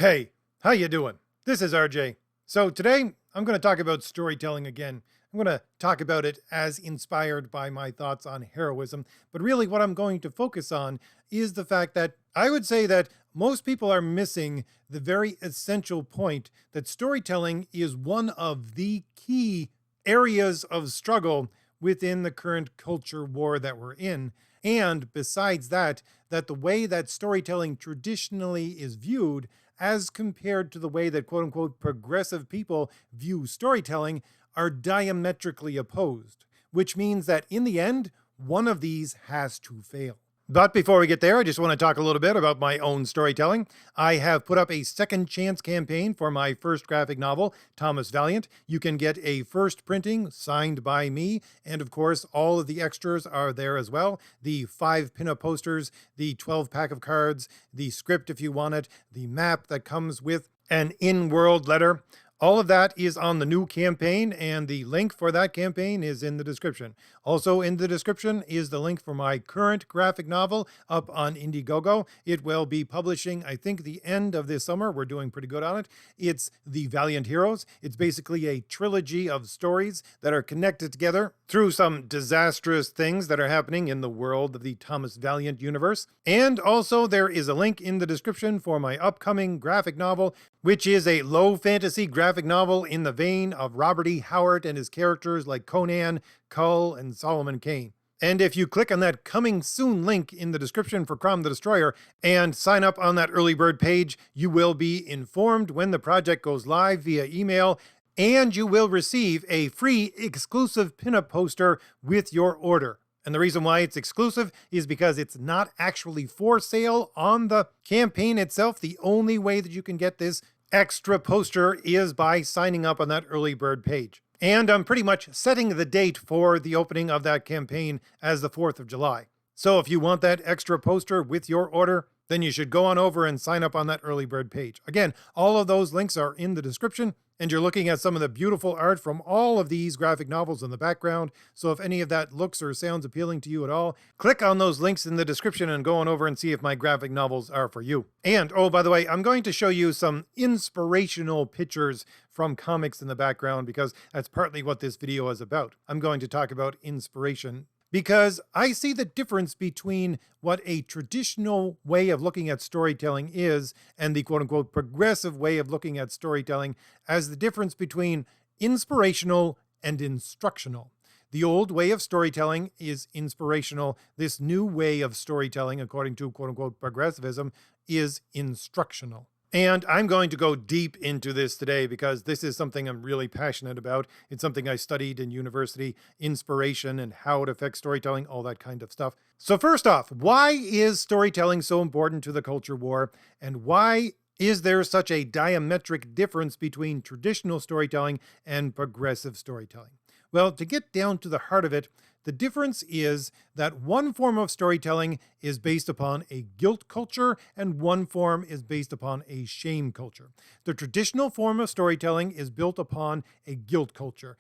Hey, how you doing? This is RJ. So today I'm going to talk about storytelling again. I'm going to talk about it as inspired by my thoughts on heroism, but really what I'm going to focus on is the fact that I would say that most people are missing the very essential point that storytelling is one of the key areas of struggle within the current culture war that we're in. And besides that, that the way that storytelling traditionally is viewed as compared to the way that quote unquote progressive people view storytelling are diametrically opposed, which means that in the end, one of these has to fail. But before we get there, I just want to talk a little bit about my own storytelling. I have put up a second chance campaign for my first graphic novel, Thomas Valiant. You can get a first printing signed by me, and of course, all of the extras are there as well. The 5 pinup posters, the 12 pack of cards, the script if you want it, the map that comes with an in-world letter. All of that is on the new campaign, and the link for that campaign is in the description. Also in the description is the link for my current graphic novel up on Indiegogo. It will be publishing, I think, the end of this summer. We're doing pretty good on it. It's The Valiant Heroes. It's basically a trilogy of stories that are connected together through some disastrous things that are happening in the world of the Thomas Valiant universe. And also there is a link in the description for my upcoming graphic novel, which is a low fantasy graphic novel in the vein of Robert E. Howard and his characters like Conan, Kull, and Solomon Kane. And if you click on that coming soon link in the description for CROM the Destroyer and sign up on that early bird page, you will be informed when the project goes live via email, and you will receive a free exclusive pinup poster with your order. And the reason why it's exclusive is because it's not actually for sale on the campaign itself. The only way that you can get this extra poster is by signing up on that early bird page. And I'm pretty much setting the date for the opening of that campaign as the 4th of July. So if you want that extra poster with your order, then you should go on over and sign up on that early bird page. Again, all of those links are in the description, and you're looking at some of the beautiful art from all of these graphic novels in the background. So if any of that looks or sounds appealing to you at all, click on those links in the description and go on over and see if my graphic novels are for you. And, oh, by the way, I'm going to show you some inspirational pictures from comics in the background because that's partly what this video is about. I'm going to talk about inspiration because I see the difference between what a traditional way of looking at storytelling is and the quote-unquote progressive way of looking at storytelling as the difference between inspirational and instructional. The old way of storytelling is inspirational. This new way of storytelling, according to quote-unquote progressivism, is instructional. And I'm going to go deep into this today because this is something I'm really passionate about. It's something I studied in university, inspiration and how it affects storytelling, all that kind of stuff. So first off, why is storytelling so important to the culture war? And why is there such a diametric difference between traditional storytelling and progressive storytelling? Well, to get down to the heart of it, the difference is that one form of storytelling is based upon a guilt culture and one form is based upon a shame culture. The traditional form of storytelling is built upon a guilt culture.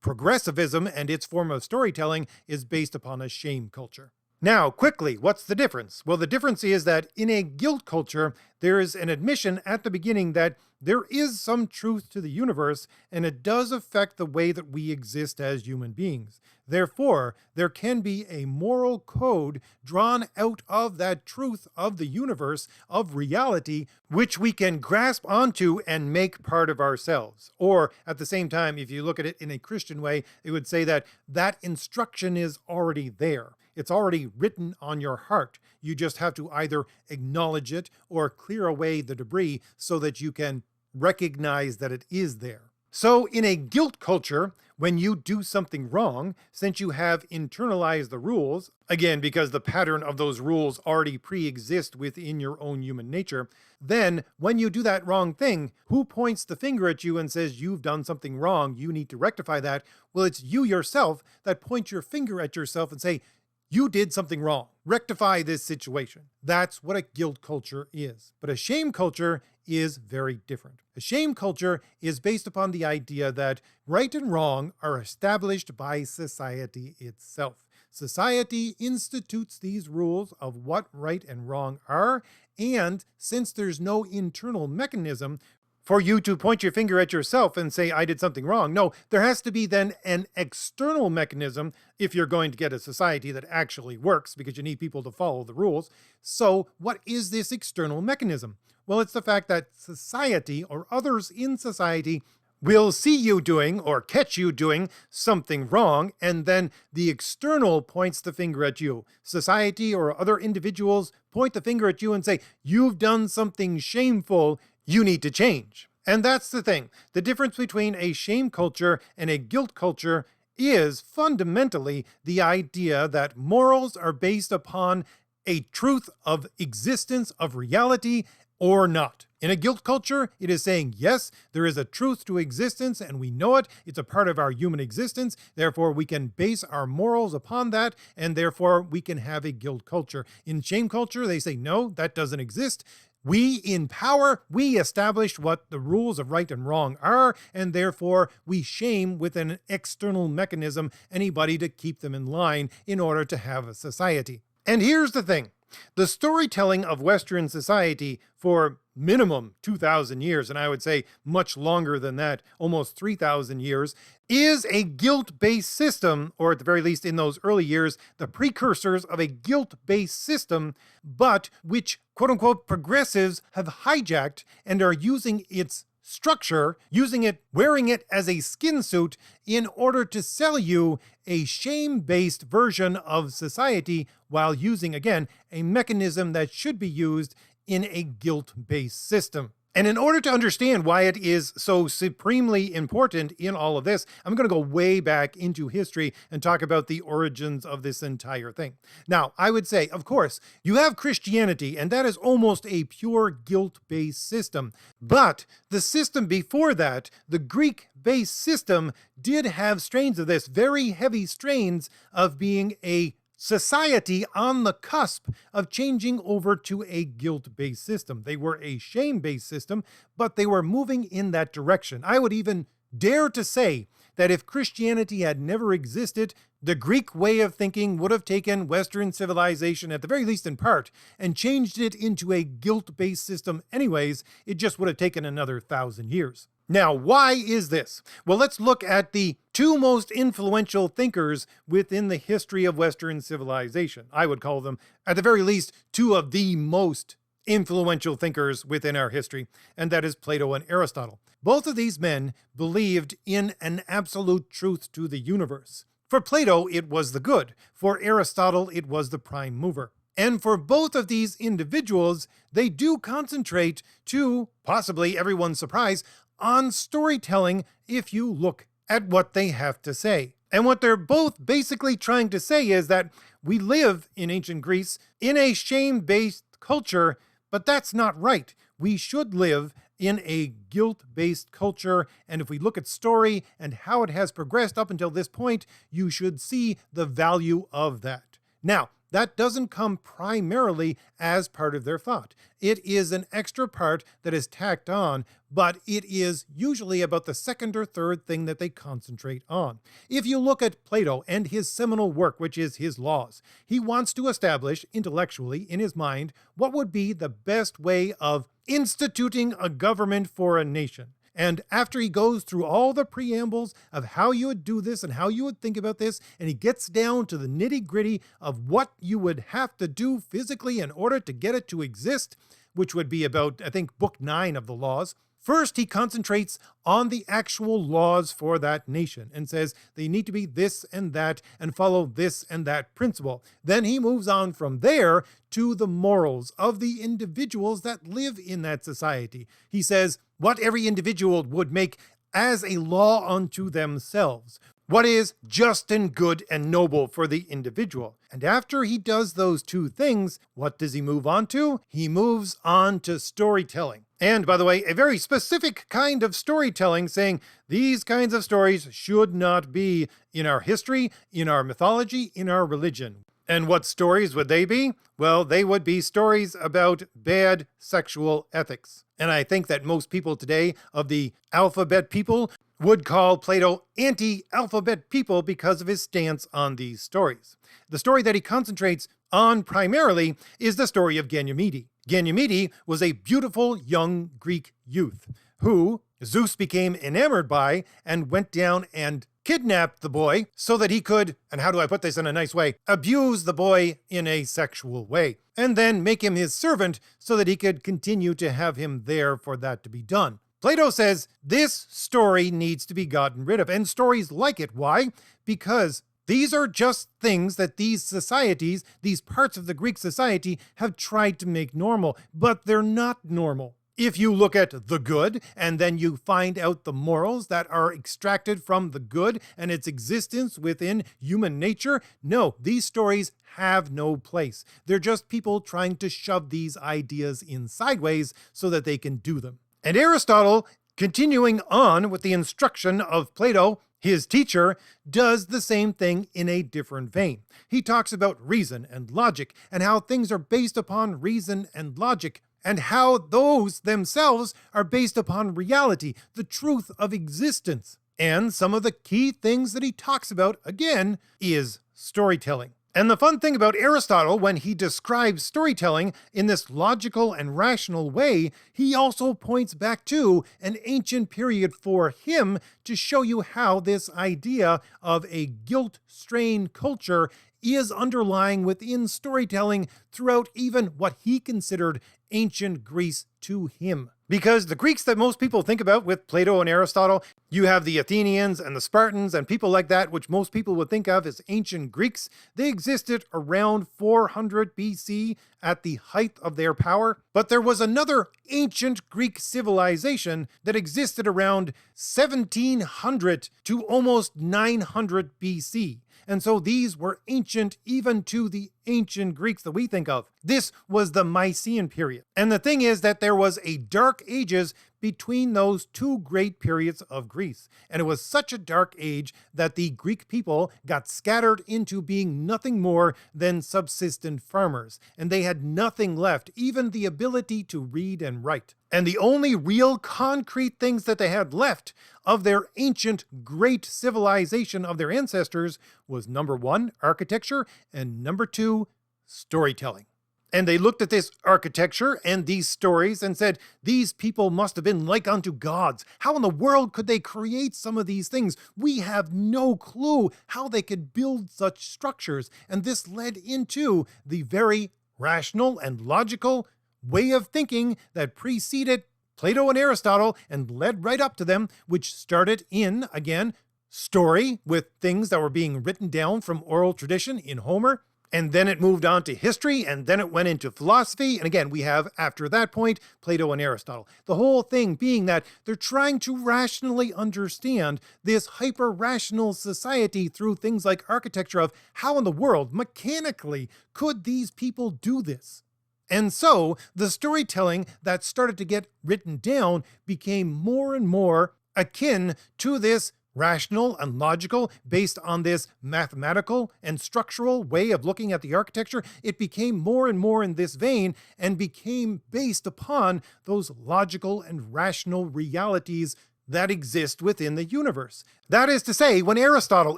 Progressivism and its form of storytelling is based upon a shame culture. Now, quickly, what's the difference? Well, the difference is that in a guilt culture, there is an admission at the beginning that there is some truth to the universe, and it does affect the way that we exist as human beings. Therefore, there can be a moral code drawn out of that truth of the universe, of reality, which we can grasp onto and make part of ourselves. Or, at the same time, if you look at it in a Christian way, it would say that that instruction is already there. It's already written on your heart. You just have to either acknowledge it or clear away the debris so that you can recognize that it is there. So in a guilt culture, when you do something wrong, since you have internalized the rules, again, because the pattern of those rules already pre-exist within your own human nature, then when you do that wrong thing, who points the finger at you and says you've done something wrong, you need to rectify that? Well, it's you yourself that point your finger at yourself and say, you did something wrong. Rectify this situation. That's what a guilt culture is. But a shame culture is very different. A shame culture is based upon the idea that right and wrong are established by society itself. Society institutes these rules of what right and wrong are, And since there's no internal mechanism for you to point your finger at yourself and say, I did something wrong. No, there has to be then an external mechanism if you're going to get a society that actually works, because you need people to follow the rules. So what is this external mechanism? Well, it's the fact that society or others in society will see you doing or catch you doing something wrong, and then the external points the finger at you. Society or other individuals point the finger at you and say, you've done something shameful, you need to change. And that's the thing. The difference between a shame culture and a guilt culture is fundamentally the idea that morals are based upon a truth of existence, of reality, or not. In a guilt culture, it is saying, yes, there is a truth to existence and we know it. It's a part of our human existence. Therefore, we can base our morals upon that, and therefore we can have a guilt culture. In shame culture, they say, no, that doesn't exist. We in power, we established what the rules of right and wrong are, and therefore we shame with an external mechanism anybody to keep them in line in order to have a society. And here's the thing. The storytelling of Western society for minimum 2,000 years, and I would say much longer than that, almost 3,000 years, is a guilt-based system, or at the very least in those early years, the precursors of a guilt-based system, but which quote-unquote progressives have hijacked and are using its structure, using it, wearing it as a skin suit in order to sell you a shame-based version of society while using, again, a mechanism that should be used in a guilt-based system. And in order to understand why it is so supremely important in all of this, I'm going to go way back into history and talk about the origins of this entire thing. Now, I would say, of course, you have Christianity, and that is almost a pure guilt-based system. But the system before that, the Greek-based system, did have strains of this, very heavy strains of being a society on the cusp of changing over to a guilt-based system. They were a shame-based system, but they were moving in that direction. I would even dare to say that if Christianity had never existed, the Greek way of thinking would have taken Western civilization, at the very least in part, and changed it into a guilt-based system anyways. It just would have taken another 1,000 years. Now, why is this? Well, let's look at the two most influential thinkers within the history of Western civilization. I would call them, at the very least, two of the most influential thinkers within our history, and that is Plato and Aristotle. Both of these men believed in an absolute truth to the universe. For Plato, it was the good. For Aristotle, it was the prime mover. And for both of these individuals, they do concentrate, to possibly everyone's surprise, on storytelling if you look at what they have to say. And what they're both basically trying to say is that we live in ancient Greece in a shame-based culture, but that's not right. We should live in a guilt-based culture, and if we look at story and how it has progressed up until this point, you should see the value of that. Now, that doesn't come primarily as part of their thought. It is an extra part that is tacked on, but it is usually about the second or third thing that they concentrate on. If you look at Plato and his seminal work, which is his Laws, he wants to establish intellectually in his mind what would be the best way of instituting a government for a nation. And after he goes through all the preambles of how you would do this and how you would think about this, and he gets down to the nitty-gritty of what you would have to do physically in order to get it to exist, which would be about, I think, book 9 of the Laws. First, he concentrates on the actual laws for that nation and says they need to be this and that and follow this and that principle. Then he moves on from there to the morals of the individuals that live in that society. He says what every individual would make as a law unto themselves. What is just and good and noble for the individual. And after he does those two things, what does he move on to? He moves on to storytelling. And by the way, a very specific kind of storytelling, saying these kinds of stories should not be in our history, in our mythology, in our religion. And what stories would they be? Well, they would be stories about bad sexual ethics. And I think that most people today of the alphabet people would call Plato anti-alphabet people because of his stance on these stories. The story that he concentrates on primarily is the story of Ganymede. Ganymede was a beautiful young Greek youth who Zeus became enamored by and went down and kidnapped the boy so that he could, and how do I put this in a nice way, abuse the boy in a sexual way, and then make him his servant so that he could continue to have him there for that to be done. Plato says this story needs to be gotten rid of, and stories like it. Why? Because these are just things that these societies, these parts of the Greek society, have tried to make normal, but they're not normal. If you look at the good and then you find out the morals that are extracted from the good and its existence within human nature, no, these stories have no place. They're just people trying to shove these ideas in sideways so that they can do them. And Aristotle, continuing on with the instruction of Plato, his teacher, does the same thing in a different vein. He talks about reason and logic and how things are based upon reason and logic, and how those themselves are based upon reality, the truth of existence. And some of the key things that he talks about, again, is storytelling. And the fun thing about Aristotle, when he describes storytelling in this logical and rational way, he also points back to an ancient period for him to show you how this idea of a guilt-strained culture is underlying within storytelling throughout even what he considered ancient Greece to him. Because the Greeks that most people think about with Plato and Aristotle, you have the Athenians and the Spartans and people like that, which most people would think of as ancient Greeks. They existed around 400 BC at the height of their power. But there was another ancient Greek civilization that existed around 1700 to almost 900 BC. And so these were ancient even to the ancient Greeks that we think of. This was the Mycenaean period. And the thing is that there was a dark ages between those two great periods of Greece. And it was such a dark age that the Greek people got scattered into being nothing more than subsistent farmers. And they had nothing left, even the ability to read and write. And the only real concrete things that they had left of their ancient great civilization of their ancestors was number one, architecture, and number two, storytelling. And they looked at this architecture and these stories and said, these people must have been like unto gods. How in the world could they create some of these things? We have no clue how they could build such structures. And this led into the very rational and logical way of thinking that preceded Plato and Aristotle and led right up to them, which started in, again, story with things that were being written down from oral tradition in Homer. And then it moved on to history, and then it went into philosophy. And again, we have, after that point, Plato and Aristotle. The whole thing being that they're trying to rationally understand this hyper-rational society through things like architecture of how in the world, mechanically, could these people do this? And so the storytelling that started to get written down became more and more akin to this rational and logical, based on this mathematical and structural way of looking at the architecture. It became more and more in this vein and became based upon those logical and rational realities that exist within the universe. That is to say, when Aristotle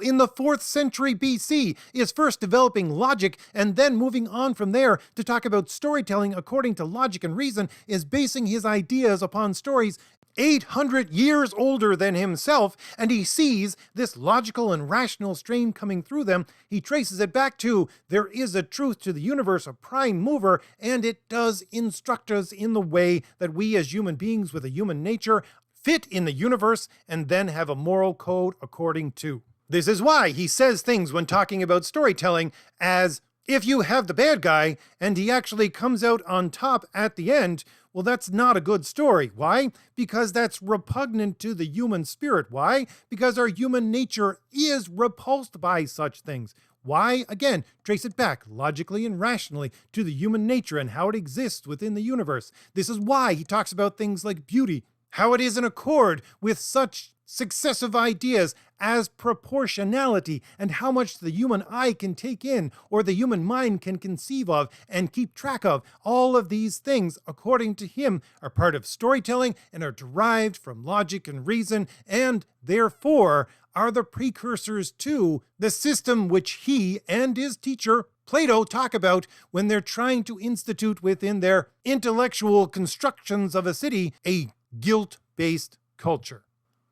in the 4th century BC is first developing logic and then moving on from there to talk about storytelling according to logic and reason, is basing his ideas upon stories 800 years older than himself, and he sees this logical and rational strain coming through them. He traces it back to there is a truth to the universe, a prime mover, and it does instruct us in the way that we as human beings with a human nature fit in the universe and then have a moral code according to. This is why he says things when talking about storytelling as, if you have the bad guy and he actually comes out on top at the end, well, that's not a good story. Why? Because that's repugnant to the human spirit. Why? Because our human nature is repulsed by such things. Why? Again, trace it back logically and rationally to the human nature and how it exists within the universe. This is why he talks about things like beauty, how it is in accord with such successive ideas as proportionality and how much the human eye can take in or the human mind can conceive of and keep track of. All of these things, according to him, are part of storytelling and are derived from logic and reason, and therefore are the precursors to the system which he and his teacher Plato talk about when they're trying to institute within their intellectual constructions of a city a guilt-based culture.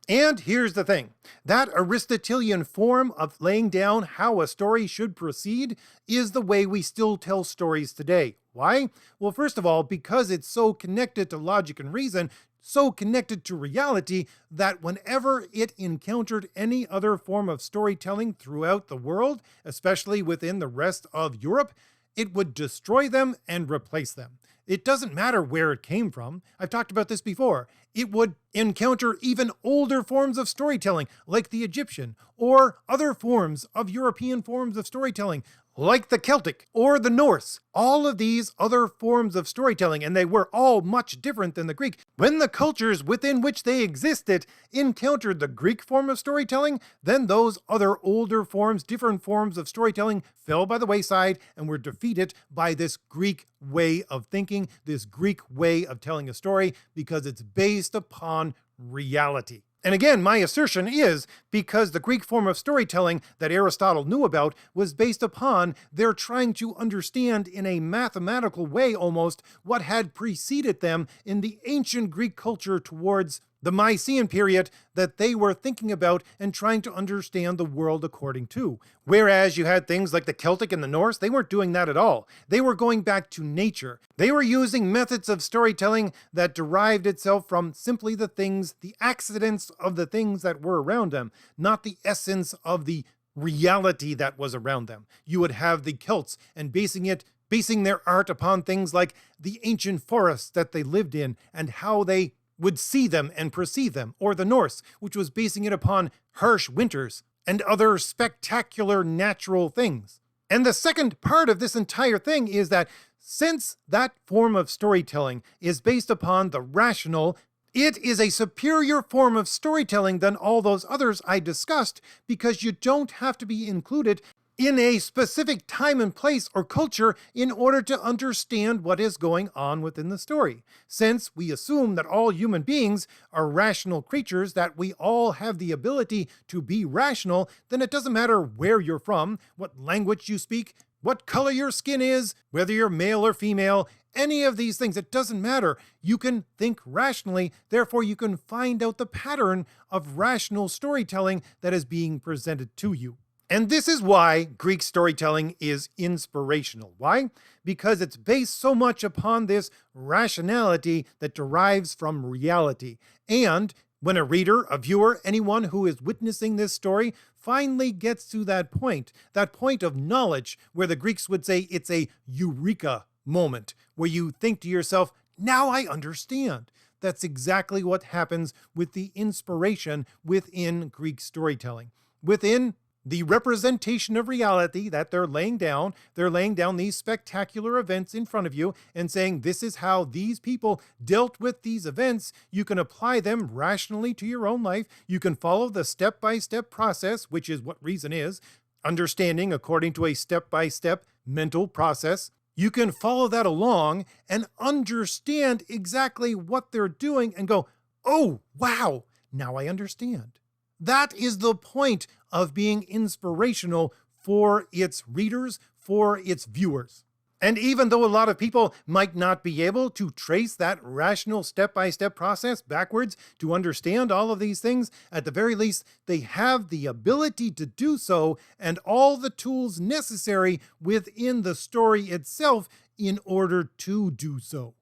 And here's the thing, that Aristotelian form of laying down how a story should proceed is the way we still tell stories today. Why? Well, first of all, because it's so connected to logic and reason, so connected to reality, that whenever it encountered any other form of storytelling throughout the world, especially within the rest of Europe, it would destroy them and replace them. It doesn't matter where it came from. I've talked about this before. It would encounter even older forms of storytelling, like the Egyptian, or other forms of European forms of storytelling, like the Celtic or the Norse. All of these other forms of storytelling, and they were all much different than the Greek. When the cultures within which they existed encountered the Greek form of storytelling, then those other older forms, different forms of storytelling fell by the wayside and were defeated by this Greek way of thinking, this Greek way of telling a story, because it's based upon reality. And again, my assertion is because the Greek form of storytelling that Aristotle knew about was based upon their trying to understand in a mathematical way almost what had preceded them in the ancient Greek culture towards the Mycenaean period that they were thinking about and trying to understand the world according to. Whereas you had things like the Celtic and the Norse, they weren't doing that at all. They were going back to nature. They were using methods of storytelling that derived itself from simply the things, the accidents of the things that were around them, not the essence of the reality that was around them. You would have the Celts and basing their art upon things like the ancient forests that they lived in and how they would see them and perceive them, or the Norse, which was basing it upon harsh winters and other spectacular natural things. And the second part of this entire thing is that since that form of storytelling is based upon the rational, it is a superior form of storytelling than all those others I discussed, because you don't have to be included in a specific time and place or culture in order to understand what is going on within the story. Since we assume that all human beings are rational creatures, that we all have the ability to be rational, then it doesn't matter where you're from, what language you speak, what color your skin is, whether you're male or female, any of these things, it doesn't matter. You can think rationally, therefore you can find out the pattern of rational storytelling that is being presented to you. And this is why Greek storytelling is inspirational. Why? Because it's based so much upon this rationality that derives from reality. And when a reader, a viewer, anyone who is witnessing this story finally gets to that point of knowledge, where the Greeks would say it's a eureka moment, where you think to yourself, now I understand. That's exactly what happens with the inspiration within Greek storytelling. Within the representation of reality that they're laying down these spectacular events in front of you and saying, this is how these people dealt with these events. You can apply them rationally to your own life. You can follow the step-by-step process, which is what reason is, understanding according to a step-by-step mental process. You can follow that along and understand exactly what they're doing and go, oh, wow, now I understand. That is the point of being inspirational for its readers, for its viewers. And even though a lot of people might not be able to trace that rational step-by-step process backwards to understand all of these things, at the very least, they have the ability to do so and all the tools necessary within the story itself in order to do so.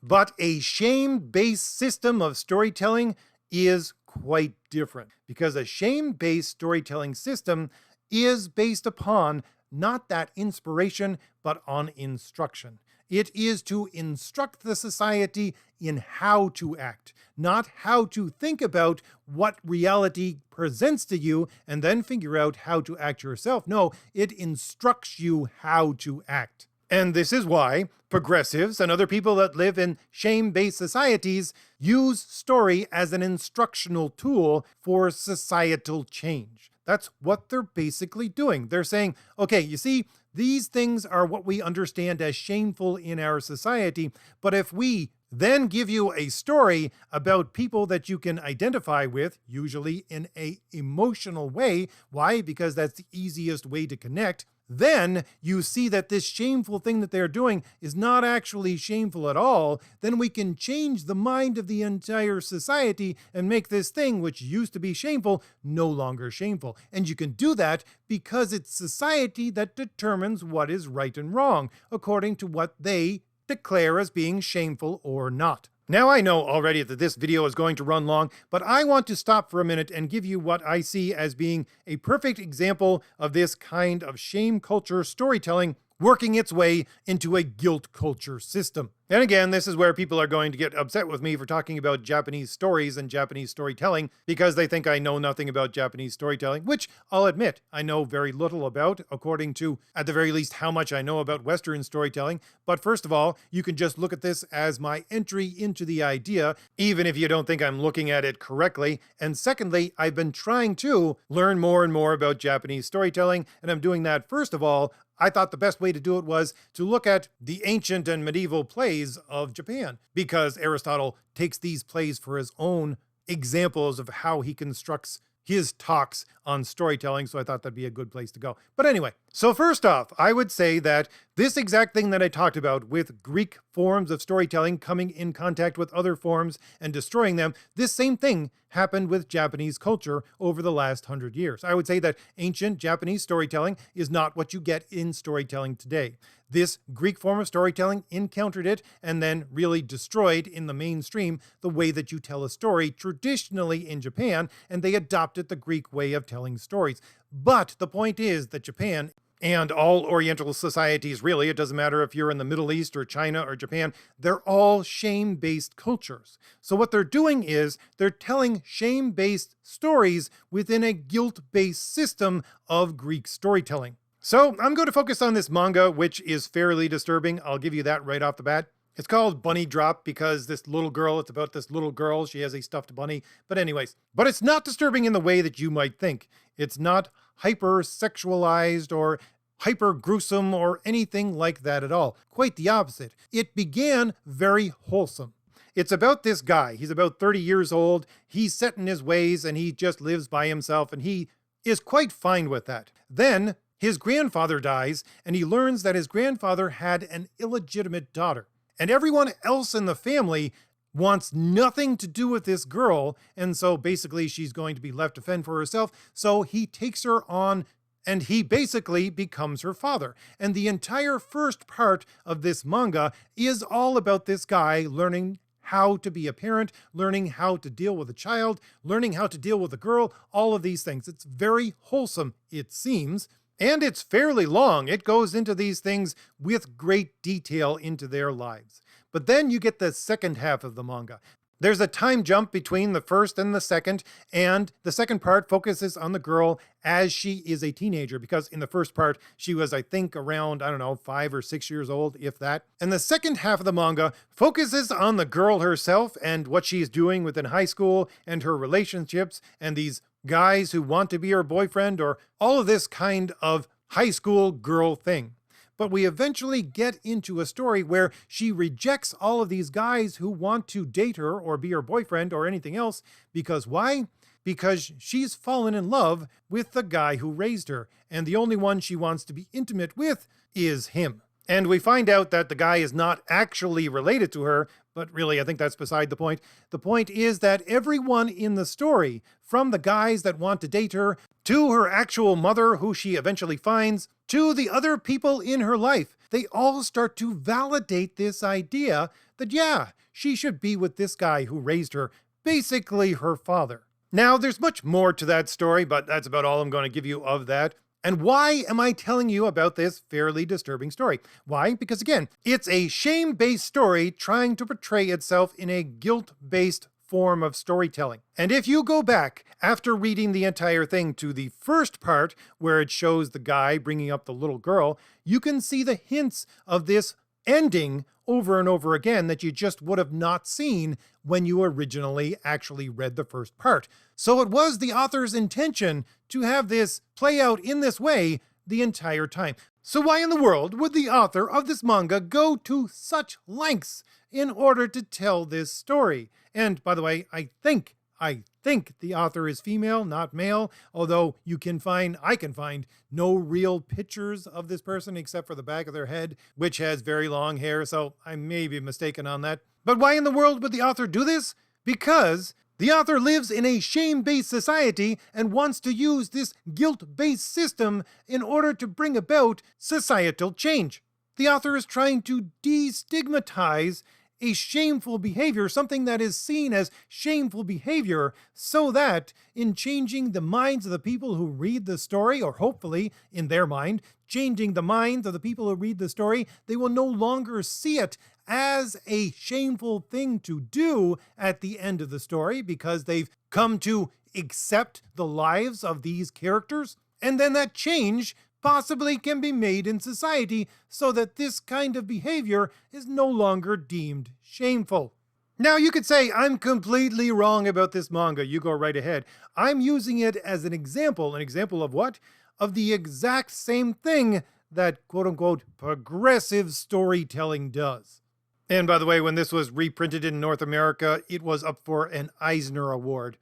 But a shame-based system of storytelling is quite different, because a shame-based storytelling system is based upon not that inspiration, but on instruction. It is to instruct the society in how to act, not how to think about what reality presents to you and then figure out how to act yourself. No, it instructs you how to act. And this is why progressives and other people that live in shame-based societies use story as an instructional tool for societal change. That's what they're basically doing. They're saying, okay, you see, these things are what we understand as shameful in our society, but if we then give you a story about people that you can identify with, usually in an emotional way. Why? Because that's the easiest way to connect. then you see that this shameful thing that they're doing is not actually shameful at all, then we can change the mind of the entire society and make this thing, which used to be shameful, no longer shameful. And you can do that because it's society that determines what is right and wrong, according to what they declare as being shameful or not. Now I know already that this video is going to run long, but I want to stop for a minute and give you what I see as being a perfect example of this kind of shame culture storytelling working its way into a guilt culture system. And again, this is where people are going to get upset with me for talking about Japanese stories and Japanese storytelling because they think I know nothing about Japanese storytelling, which I'll admit I know very little about, according to, at the very least, how much I know about Western storytelling. But first of all, you can just look at this as my entry into the idea, even if you don't think I'm looking at it correctly. And secondly, I've been trying to learn more and more about Japanese storytelling, and I'm doing that, first of all, I thought the best way to do it was to look at the ancient and medieval plays of Japan, because Aristotle takes these plays for his own examples of how he constructs his talks on storytelling, so I thought that'd be a good place to go. But anyway, so first off, I would say that this exact thing that I talked about with Greek forms of storytelling coming in contact with other forms and destroying them, this same thing happened with Japanese culture over the last 100 years. I would say that ancient Japanese storytelling is not what you get in storytelling today. This Greek form of storytelling encountered it and then really destroyed in the mainstream the way that you tell a story traditionally in Japan, and they adopted the Greek way of telling stories. But the point is that Japan, and all Oriental societies really, it doesn't matter if you're in the Middle East or China or Japan, they're all shame-based cultures. So what they're doing is they're telling shame-based stories within a guilt-based system of Greek storytelling. So I'm going to focus on this manga, which is fairly disturbing. I'll give you that right off the bat. It's called Bunny Drop because this little girl, it's about this little girl. She has a stuffed bunny. But anyways, but it's not disturbing in the way that you might think. It's not hyper-sexualized or hyper-gruesome or anything like that at all. Quite the opposite. It began very wholesome. It's about this guy. He's about 30 years old. He's set in his ways and he just lives by himself and he is quite fine with that. Then his grandfather dies and he learns that his grandfather had an illegitimate daughter. And everyone else in the family wants nothing to do with this girl, and so basically she's going to be left to fend for herself. So he takes her on and he basically becomes her father. And the entire first part of this manga is all about this guy learning how to be a parent, learning how to deal with a child, learning how to deal with a girl, all of these things. It's very wholesome, it seems. And it's fairly long. It goes into these things with great detail into their lives. But then you get the second half of the manga. There's a time jump between the first and the second, and the second part focuses on the girl as she is a teenager, because in the first part, she was, I think, around, 5 or 6 years old, if that. And the second half of the manga focuses on the girl herself and what she's doing within high school and her relationships and these guys who want to be her boyfriend or all of this kind of high school girl thing. But we eventually get into a story where she rejects all of these guys who want to date her or be her boyfriend or anything else. Because why? Because she's fallen in love with the guy who raised her, and the only one she wants to be intimate with is him. And we find out that the guy is not actually related to her, but really, I think that's beside the point. The point is that everyone in the story, from the guys that want to date her, to her actual mother, who she eventually finds, to the other people in her life, they all start to validate this idea that, yeah, she should be with this guy who raised her, basically her father. Now, there's much more to that story, but that's about all I'm going to give you of that. And why am I telling you about this fairly disturbing story? Why? Because again, it's a shame-based story trying to portray itself in a guilt-based form of storytelling. And if you go back after reading the entire thing to the first part, where it shows the guy bringing up the little girl, you can see the hints of this ending over and over again that you just would have not seen when you originally actually read the first part. So it was the author's intention to have this play out in this way the entire time. So why in the world would the author of this manga go to such lengths in order to tell this story? And by the way, I think I think the author is female, not male, although I can find no real pictures of this person except for the back of their head, which has very long hair, so I may be mistaken on that. But why in the world would the author do this? Because the author lives in a shame-based society and wants to use this guilt-based system in order to bring about societal change. The author is trying to destigmatize a shameful behavior, something that is seen as shameful behavior, so that in changing the minds of the people who read the story, or hopefully, in their mind, changing the minds of the people who read the story, they will no longer see it as a shameful thing to do at the end of the story because they've come to accept the lives of these characters. And then that change possibly can be made in society so that this kind of behavior is no longer deemed shameful. Now you could say, I'm completely wrong about this manga. You go right ahead. I'm using it as an example. An example of what? Of the exact same thing that quote-unquote progressive storytelling does. And by the way, when this was reprinted in North America, it was up for an Eisner Award.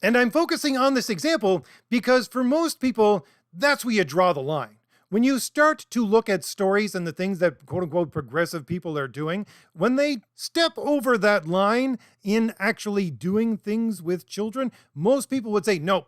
And I'm focusing on this example because for most people, that's where you draw the line. When you start to look at stories and the things that quote-unquote progressive people are doing, when they step over that line in actually doing things with children, most people would say, no.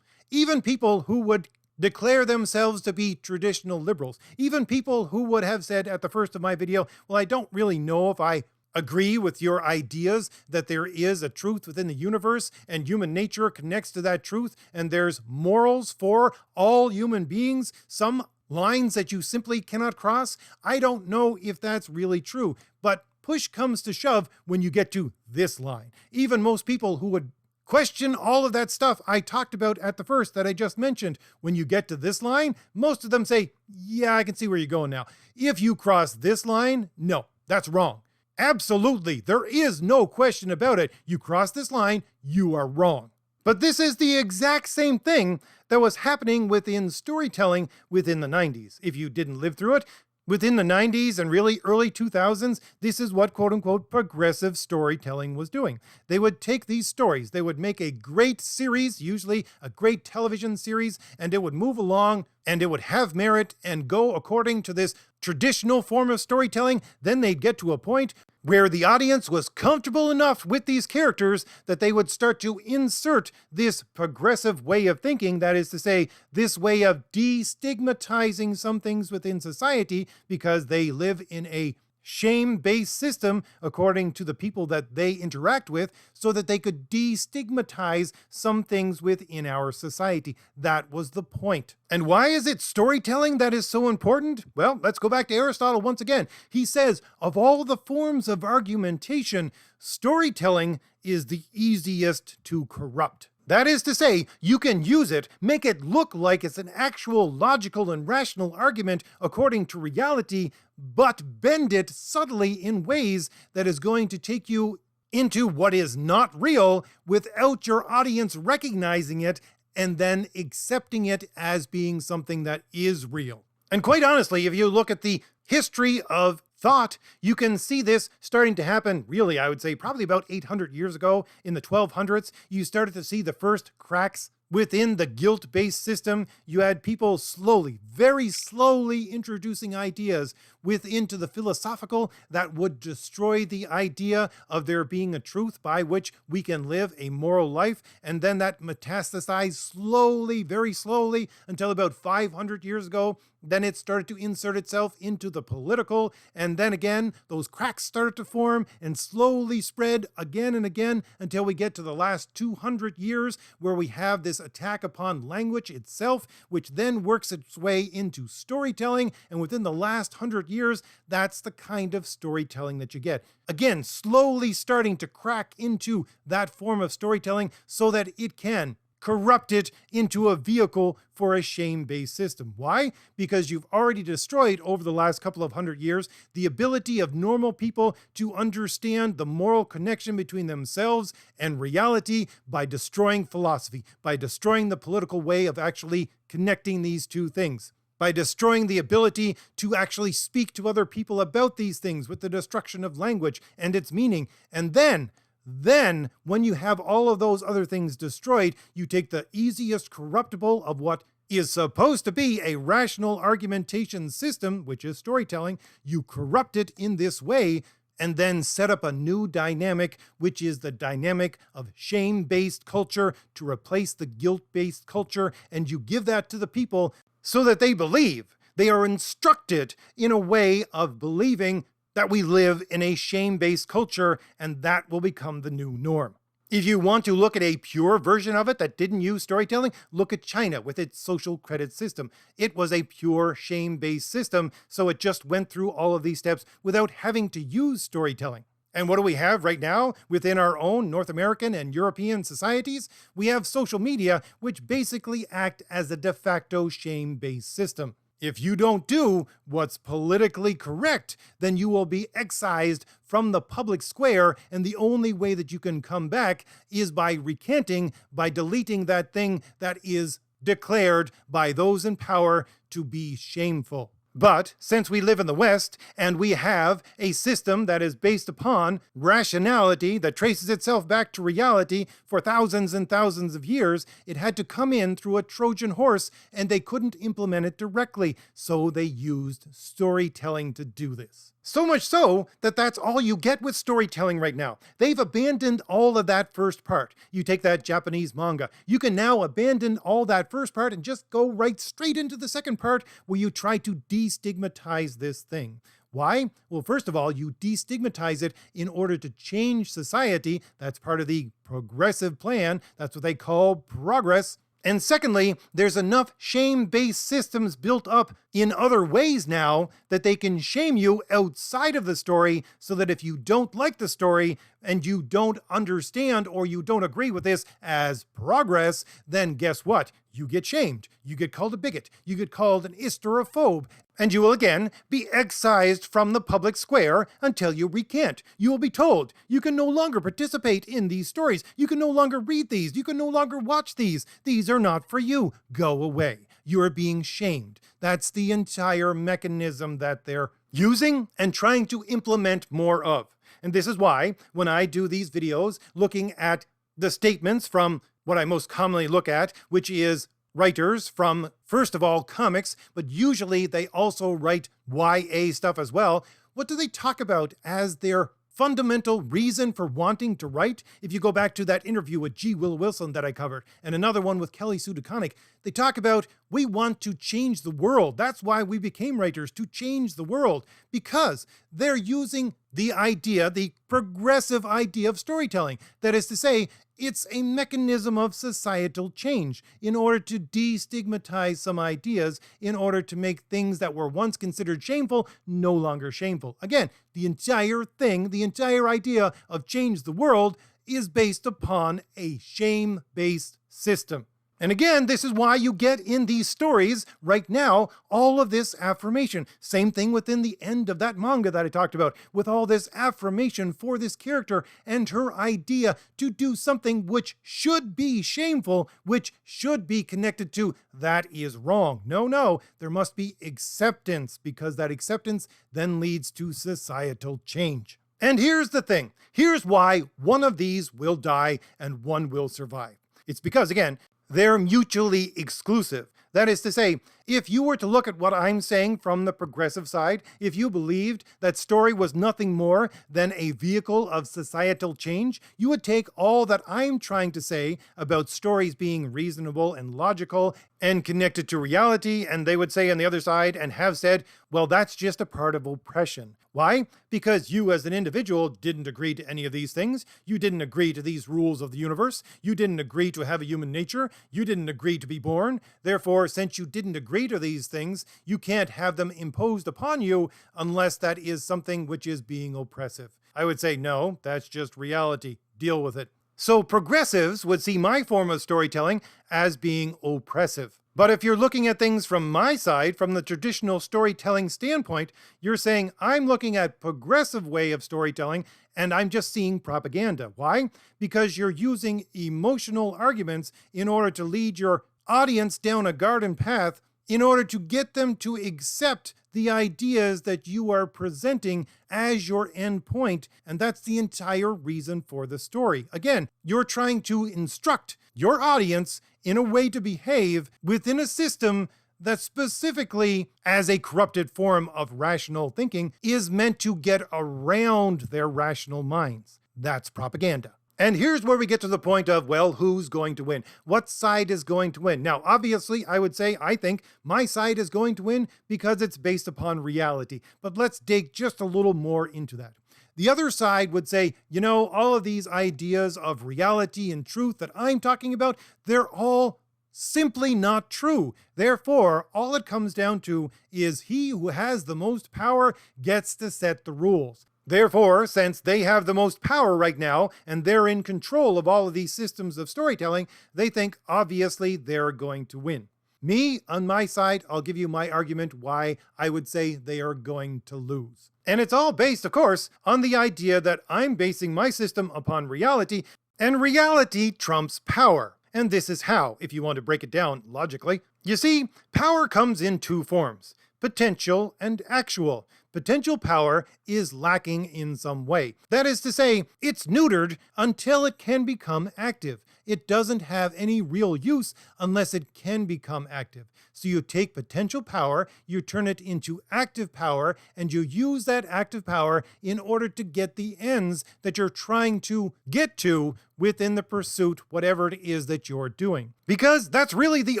Even people who would declare themselves to be traditional liberals, even people who would have said at the first of my video, well, I don't really know if I agree with your ideas that there is a truth within the universe and human nature connects to that truth and there's morals for all human beings, some lines that you simply cannot cross. I don't know if that's really true, but push comes to shove when you get to this line. Even most people who would question all of that stuff I talked about at the first that I just mentioned, when you get to this line, most of them say, yeah, I can see where you're going now. If you cross this line, no, that's wrong. Absolutely, there is no question about it. You cross this line, you are wrong. But this is the exact same thing that was happening within storytelling within the 90s. If you didn't live through it, within the 90s and really early 2000s, this is what quote-unquote progressive storytelling was doing. They would take these stories, they would make a great series, usually a great television series, and it would move along and it would have merit and go according to this traditional form of storytelling. Then they'd get to a point where the audience was comfortable enough with these characters that they would start to insert this progressive way of thinking, that is to say, this way of destigmatizing some things within society because they live in a shame-based system according to the people that they interact with, so that they could destigmatize some things within our society. That was the point. And why is it storytelling that is so important? Well, let's go back to Aristotle once again. He says, of all the forms of argumentation, storytelling is the easiest to corrupt. That is to say, you can use it, make it look like it's an actual logical and rational argument according to reality, but bend it subtly in ways that is going to take you into what is not real without your audience recognizing it and then accepting it as being something that is real. And quite honestly, if you look at the history of thought, you can see this starting to happen, really, I would say probably about 800 years ago. In the 1200s, you started to see the first cracks within the guilt-based system. You had people slowly, very slowly introducing ideas into the philosophical that would destroy the idea of there being a truth by which we can live a moral life. And then that metastasized slowly, very slowly, until about 500 years ago. Then it started to insert itself into the political. And then again, those cracks started to form and slowly spread again and again until we get to the last 200 years where we have this attack upon language itself, which then works its way into storytelling. And within the last 100 years, that's the kind of storytelling that you get. Again, slowly starting to crack into that form of storytelling so that it can corrupt it into a vehicle for a shame-based system. Why? Because you've already destroyed over the last couple of 100 years the ability of normal people to understand the moral connection between themselves and reality by destroying philosophy, by destroying the political way of actually connecting these two things, by destroying the ability to actually speak to other people about these things with the destruction of language and its meaning. And then Then, when you have all of those other things destroyed, you take the easiest corruptible of what is supposed to be a rational argumentation system, which is storytelling, you corrupt it in this way, and then set up a new dynamic, which is the dynamic of shame-based culture to replace the guilt-based culture, and you give that to the people so that they believe. They are instructed in a way of believing that we live in a shame-based culture, and that will become the new norm. If you want to look at a pure version of it that didn't use storytelling, look at China with its social credit system. It was a pure shame-based system, so it just went through all of these steps without having to use storytelling. And what do we have right now within our own North American and European societies? We have social media, which basically act as a de facto shame-based system. If you don't do what's politically correct, then you will be excised from the public square, and the only way that you can come back is by recanting, by deleting that thing that is declared by those in power to be shameful. But since we live in the West and we have a system that is based upon rationality that traces itself back to reality for thousands and thousands of years, it had to come in through a Trojan horse, and they couldn't implement it directly, so they used storytelling to do this. So much so that that's all you get with storytelling right now. They've abandoned all of that first part. You take that Japanese manga, you can now abandon all that first part and just go right straight into the second part where you try to destigmatize this thing. Why? Well, first of all, you destigmatize it in order to change society. That's part of the progressive plan. That's what they call progress. And secondly, there's enough shame-based systems built up in other ways now that they can shame you outside of the story, so that if you don't like the story and you don't understand or you don't agree with this as progress, then guess what? You get shamed. You get called a bigot. You get called an hysterophobe. And you will again be excised from the public square until you recant. You will be told you can no longer participate in these stories. You can no longer read these. You can no longer watch these. These are not for you. Go away. You are being shamed. That's the entire mechanism that they're using and trying to implement more of. And this is why when I do these videos looking at the statements from what I most commonly look at, which is writers from, first of all, comics, but usually they also write YA stuff as well. What do they talk about as their fundamental reason for wanting to write? If you go back to that interview with G. Will Wilson that I covered, and another one with Kelly Sue DeConnick, they talk about, we want to change the world. That's why we became writers, to change the world, because they're using the idea, the progressive idea of storytelling. That is to say, it's a mechanism of societal change in order to destigmatize some ideas, in order to make things that were once considered shameful no longer shameful. Again, the entire thing, the entire idea of change the world is based upon a shame-based system. And again, this is why you get in these stories right now all of this affirmation. Same thing within the end of that manga that I talked about, with all this affirmation for this character and her idea to do something which should be shameful, which should be connected to that is wrong. No, there must be acceptance, because that acceptance then leads to societal change. And here's the thing. Here's why one of these will die and one will survive. It's because, again, they're mutually exclusive. That is to say, if you were to look at what I'm saying from the progressive side, if you believed that story was nothing more than a vehicle of societal change, you would take all that I'm trying to say about stories being reasonable and logical and connected to reality, and they would say on the other side, and have said, well, that's just a part of oppression. Why? Because you as an individual didn't agree to any of these things. You didn't agree to these rules of the universe. You didn't agree to have a human nature. You didn't agree to be born. Therefore, since you didn't agree to these things, you can't have them imposed upon you unless that is something which is being oppressive. I would say, no, that's just reality. Deal with it. So progressives would see my form of storytelling as being oppressive. But if you're looking at things from my side, from the traditional storytelling standpoint, you're saying I'm looking at progressive way of storytelling and I'm just seeing propaganda. Why? Because you're using emotional arguments in order to lead your audience down a garden path in order to get them to accept the ideas that you are presenting as your end point. And that's the entire reason for the story. Again, you're trying to instruct your audience in a way to behave within a system that specifically, as a corrupted form of rational thinking, is meant to get around their rational minds. That's propaganda. And here's where we get to the point of, well, who's going to win? What side is going to win? Now, obviously, I would say I think my side is going to win because it's based upon reality. But let's dig just a little more into that. The other side would say, you know, all of these ideas of reality and truth that I'm talking about, they're all simply not true. Therefore, all it comes down to is he who has the most power gets to set the rules. Therefore, since they have the most power right now and they're in control of all of these systems of storytelling, they think obviously they're going to win. Me, on my side, I'll give you my argument why I would say they are going to lose. And it's all based, of course, on the idea that I'm basing my system upon reality, and reality trumps power. And this is how, if you want to break it down logically. You see, power comes in two forms: potential and actual. Potential power is lacking in some way. That is to say, it's neutered until it can become active. It doesn't have any real use unless it can become active. So you take potential power, you turn it into active power, and you use that active power in order to get the ends that you're trying to get to within the pursuit, whatever it is that you're doing. Because that's really the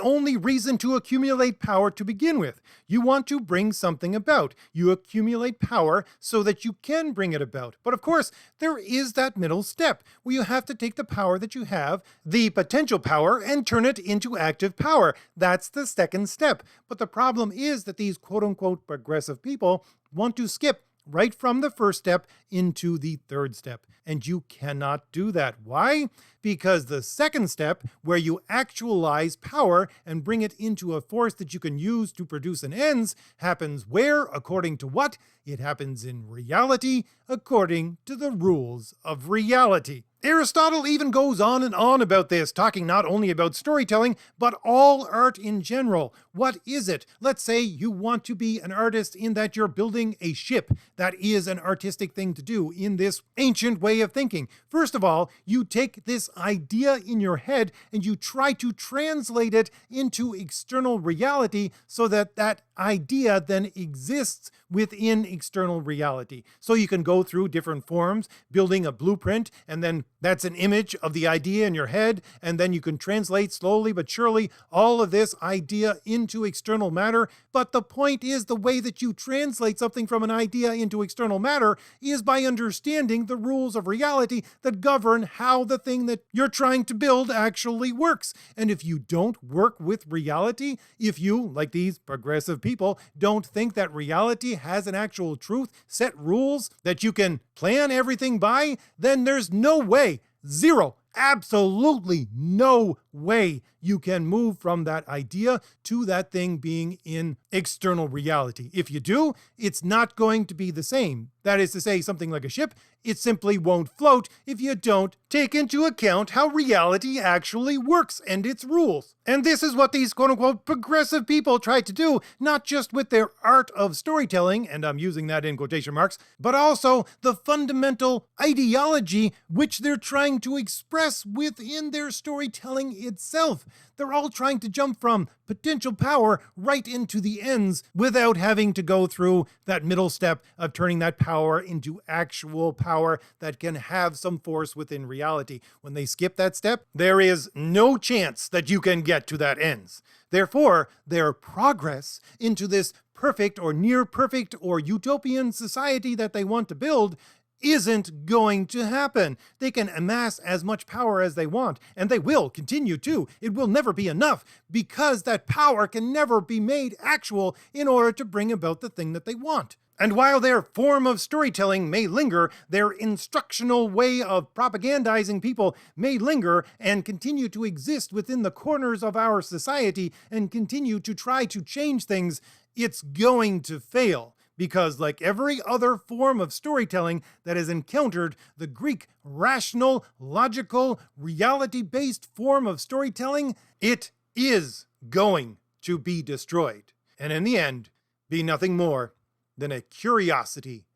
only reason to accumulate power to begin with. You want to bring something about. You accumulate power so that you can bring it about. But of course, there is that middle step where you have to take the power that you have, the potential power, and turn it into active power. That's the second step. But the problem is that these quote-unquote progressive people want to skip right from the first step into the third step. And you cannot do that. Why? Because the second step, where you actualize power and bring it into a force that you can use to produce an ends, happens where, according to what? It happens in reality, according to the rules of reality. Aristotle even goes on and on about this, talking not only about storytelling, but all art in general. What is it? Let's say you want to be an artist in that you're building a ship. That is an artistic thing to do in this ancient way of thinking. First of all, you take this idea in your head and you try to translate it into external reality so that that idea then exists within external reality. So you can go through different forms, building a blueprint, and then that's an image of the idea in your head, and then you can translate slowly but surely all of this idea into external matter. But the point is, the way that you translate something from an idea into external matter is by understanding the rules of reality that govern how the thing that you're trying to build actually works. And if you don't work with reality, if you, like these progressive people, don't think that reality has an actual truth, set rules that you can plan everything by, then there's no way, zero, absolutely no way you can move from that idea to that thing being in external reality. If you do, it's not going to be the same. That is to say, something like a ship, it simply won't float if you don't take into account how reality actually works and its rules. And this is what these quote-unquote progressive people try to do, not just with their art of storytelling, and I'm using that in quotation marks, but also the fundamental ideology which they're trying to express within their storytelling itself. They're all trying to jump from potential power right into the ends without having to go through that middle step of turning that power into actual power that can have some force within reality. When they skip that step, there is no chance that you can get to that ends. Therefore, their progress into this perfect or near perfect or utopian society that they want to build isn't going to happen. They can amass as much power as they want, and they will continue to. It will never be enough, because that power can never be made actual in order to bring about the thing that they want. And while their form of storytelling may linger, their instructional way of propagandizing people may linger and continue to exist within the corners of our society and continue to try to change things, it's going to fail. Because like every other form of storytelling that has encountered the Greek rational, logical, reality-based form of storytelling, it is going to be destroyed, and in the end, be nothing more than a curiosity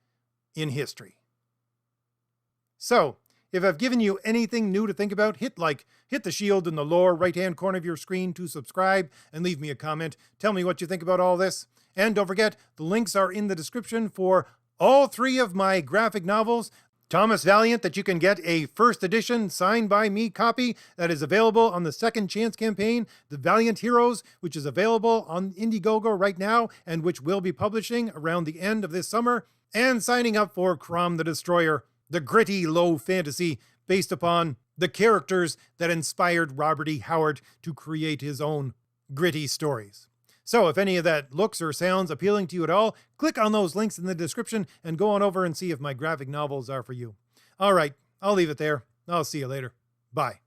in history. So, if I've given you anything new to think about, hit like, hit the shield in the lower right-hand corner of your screen to subscribe, and leave me a comment. Tell me what you think about all this. And don't forget, the links are in the description for all 3 of my graphic novels. Thomas Valiant, that you can get a first edition signed by me copy that is available on the Second Chance campaign. The Valiant Heroes, which is available on Indiegogo right now and which will be publishing around the end of this summer. And signing up for CROM the Destroyer, the gritty low fantasy based upon the characters that inspired Robert E. Howard to create his own gritty stories. So if any of that looks or sounds appealing to you at all, click on those links in the description and go on over and see if my graphic novels are for you. All right, I'll leave it there. I'll see you later. Bye.